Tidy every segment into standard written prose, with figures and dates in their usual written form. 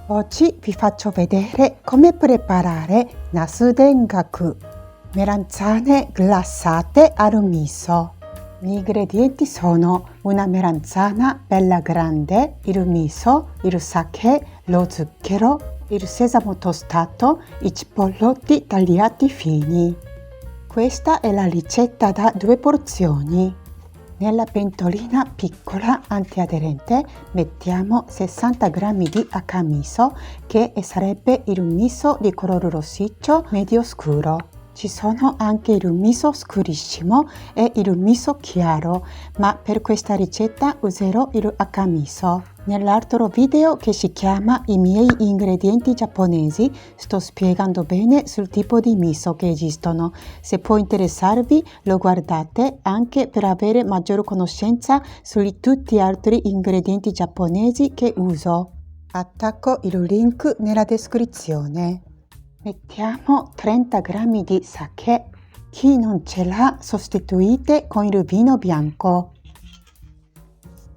Oggi vi faccio vedere come preparare nasu dengaku, melanzane glassate al miso. Gli ingredienti sono una melanzana bella grande, il miso, il sake, lo zucchero, il sesamo tostato, i cipollotti tagliati fini. Questa è la ricetta da 2 porzioni. Nella pentolina piccola antiaderente mettiamo 60 g di akamiso, che sarebbe il miso di colore rossiccio medio scuro. Ci sono anche il miso scurissimo e il miso chiaro, ma per questa ricetta userò il akamiso. Nell'altro video, che si chiama I miei ingredienti giapponesi, sto spiegando bene sul tipo di miso che esistono. Se può interessarvi, lo guardate anche per avere maggiore conoscenza su tutti gli altri ingredienti giapponesi che uso. Attacco il link nella descrizione. Mettiamo 30 g di sake. Chi non ce l'ha, sostituite con il vino bianco.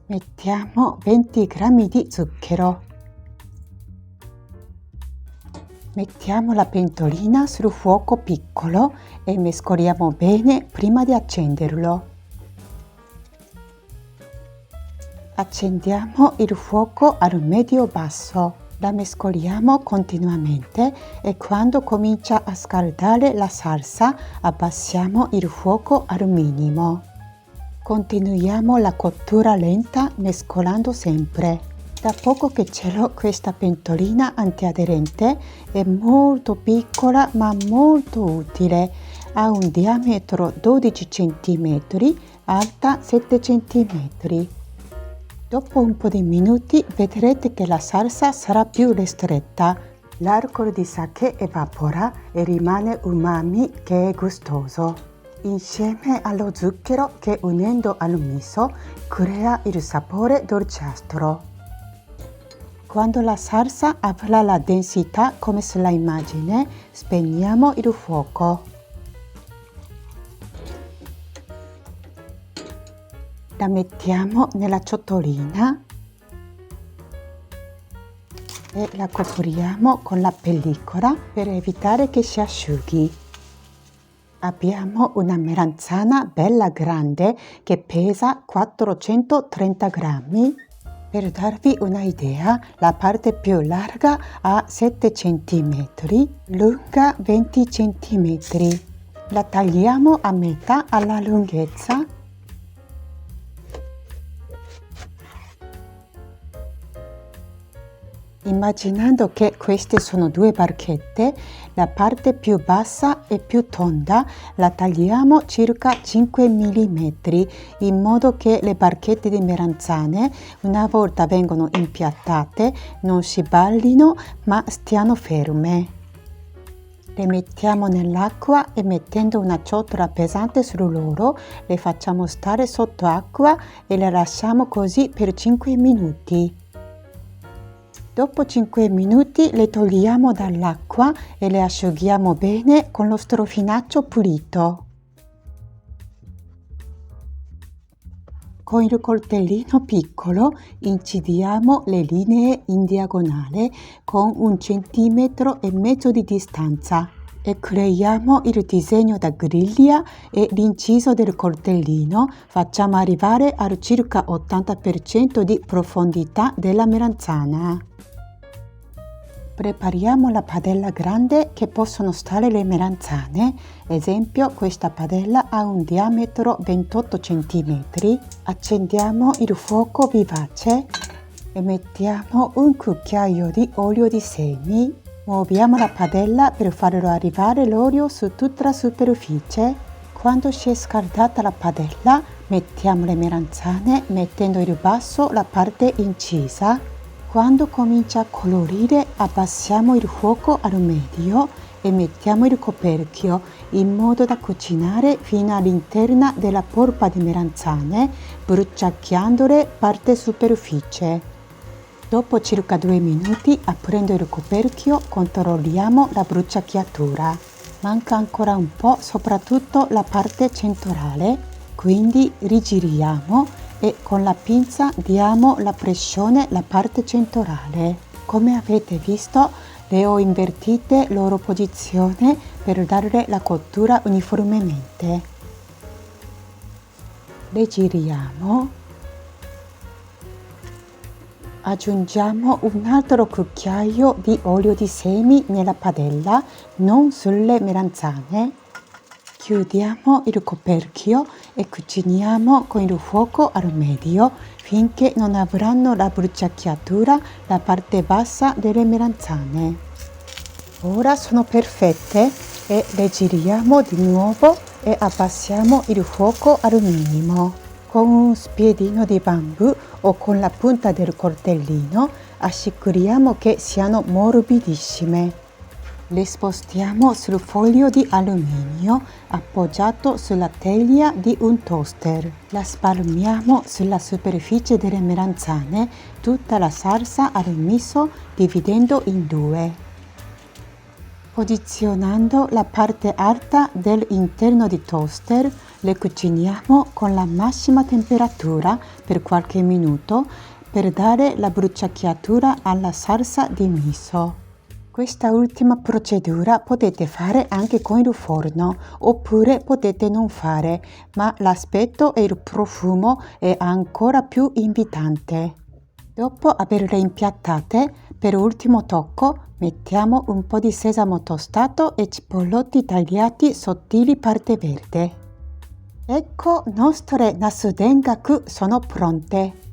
Mettiamo 20 g di zucchero. Mettiamo la pentolina sul fuoco piccolo e mescoliamo bene prima di accenderlo. Accendiamo il fuoco al medio-basso. La mescoliamo continuamente e quando comincia a scaldare la salsa abbassiamo il fuoco al minimo. Continuiamo la cottura lenta mescolando sempre. Da poco che ce l'ho questa pentolina antiaderente, è molto piccola ma molto utile. Ha un diametro 12 cm, alta 7 cm. Dopo un po' di minuti vedrete che la salsa sarà più ristretta. L'alcol di sake evapora e rimane umami che è gustoso. Insieme allo zucchero che, unendo al miso, crea il sapore dolciastro. Quando la salsa avrà la densità come sulla immagine, spegniamo il fuoco. La mettiamo nella ciotolina e la copriamo con la pellicola per evitare che si asciughi. Abbiamo una melanzana bella grande che pesa 430 grammi. Per darvi un'idea, la parte più larga ha 7 cm, lunga 20 cm. La tagliamo a metà alla lunghezza. Immaginando che queste sono 2 barchette, la parte più bassa e più tonda la tagliamo circa 5 mm, in modo che le barchette di melanzane, una volta vengono impiattate, non si ballino ma stiano ferme. Le mettiamo nell'acqua e, mettendo una ciotola pesante su loro, le facciamo stare sotto acqua e le lasciamo così per 5 minuti. Dopo 5 minuti le togliamo dall'acqua e le asciughiamo bene con lo strofinaccio pulito. Con il coltellino piccolo incidiamo le linee in diagonale con 1,5 cm di distanza e creiamo il disegno da griglia e l'inciso del coltellino facciamo arrivare al circa 80% di profondità della melanzana. Prepariamo la padella grande che possono stare le melanzane. Esempio, questa padella ha un diametro 28 cm. Accendiamo il fuoco vivace e mettiamo un cucchiaio di olio di semi. Muoviamo la padella per farlo arrivare l'olio su tutta la superficie. Quando si è scaldata la padella, mettiamo le melanzane mettendo in basso la parte incisa. Quando comincia a colorire, abbassiamo il fuoco al medio e mettiamo il coperchio in modo da cucinare fino all'interno della polpa di melanzane, bruciacchiandole parte superficie. Dopo circa 2 minuti, aprendo il coperchio, controlliamo la bruciacchiatura. Manca ancora un po', soprattutto la parte centrale, quindi rigiriamo e con la pinza diamo la pressione alla parte centrale. Come avete visto, le ho invertite loro posizione per dare la cottura uniformemente. Le giriamo. Aggiungiamo un altro cucchiaio di olio di semi nella padella, non sulle melanzane. Chiudiamo il coperchio e cuciniamo con il fuoco al medio finché non avranno la bruciacchiatura la parte bassa delle melanzane. Ora sono perfette e le giriamo di nuovo e abbassiamo il fuoco al minimo. Con un spiedino di bambù o con la punta del coltellino assicuriamo che siano morbidissime. Le spostiamo sul foglio di alluminio appoggiato sulla teglia di un toaster. La spalmiamo sulla superficie delle melanzane tutta la salsa al miso dividendo in due. Posizionando la parte alta dell'interno di toaster, le cuciniamo con la massima temperatura per qualche minuto per dare la bruciacchiatura alla salsa di miso. Questa ultima procedura potete fare anche con il forno oppure potete non fare, ma l'aspetto e il profumo è ancora più invitante. Dopo averle impiattate, per ultimo tocco mettiamo un po' di sesamo tostato e cipollotti tagliati sottili parte verde. Ecco, nostre nasu-dengaku sono pronte.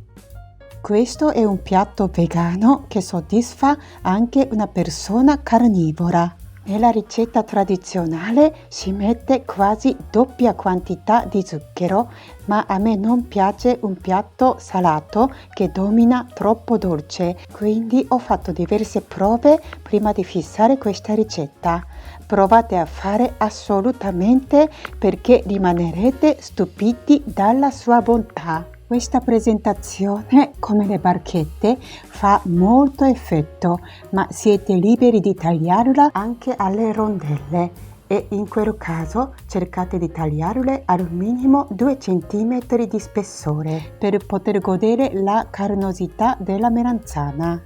Questo è un piatto vegano che soddisfa anche una persona carnivora. Nella ricetta tradizionale si mette quasi doppia quantità di zucchero, ma a me non piace un piatto salato che domina troppo dolce, quindi ho fatto diverse prove prima di fissare questa ricetta. Provate a fare assolutamente perché rimanerete stupiti dalla sua bontà. Questa presentazione, come le barchette, fa molto effetto, ma siete liberi di tagliarla anche alle rondelle e in quel caso cercate di tagliarle al minimo 2 cm di spessore per poter godere la carnosità della melanzana.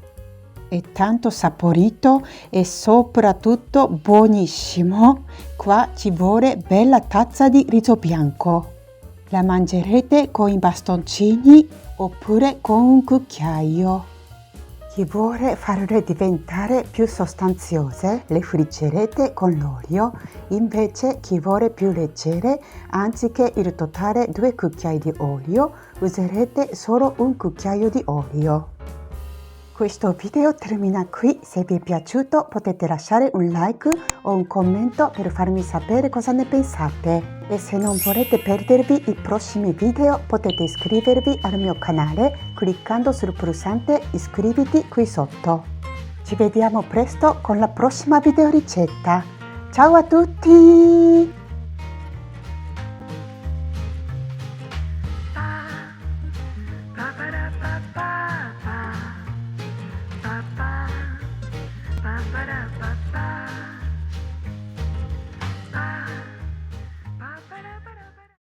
È tanto saporito e soprattutto buonissimo. Qua ci vuole bella tazza di riso bianco. La mangerete con i bastoncini oppure con un cucchiaio. Chi vuole farle diventare più sostanziose le friggerete con l'olio, invece chi vuole più leggere, anziché il totale 2 cucchiai di olio, userete solo un cucchiaio di olio. Questo video termina qui, se vi è piaciuto potete lasciare un like o un commento per farmi sapere cosa ne pensate. E se non volete perdervi i prossimi video potete iscrivervi al mio canale cliccando sul pulsante iscriviti qui sotto. Ci vediamo presto con la prossima video ricetta. Ciao a tutti!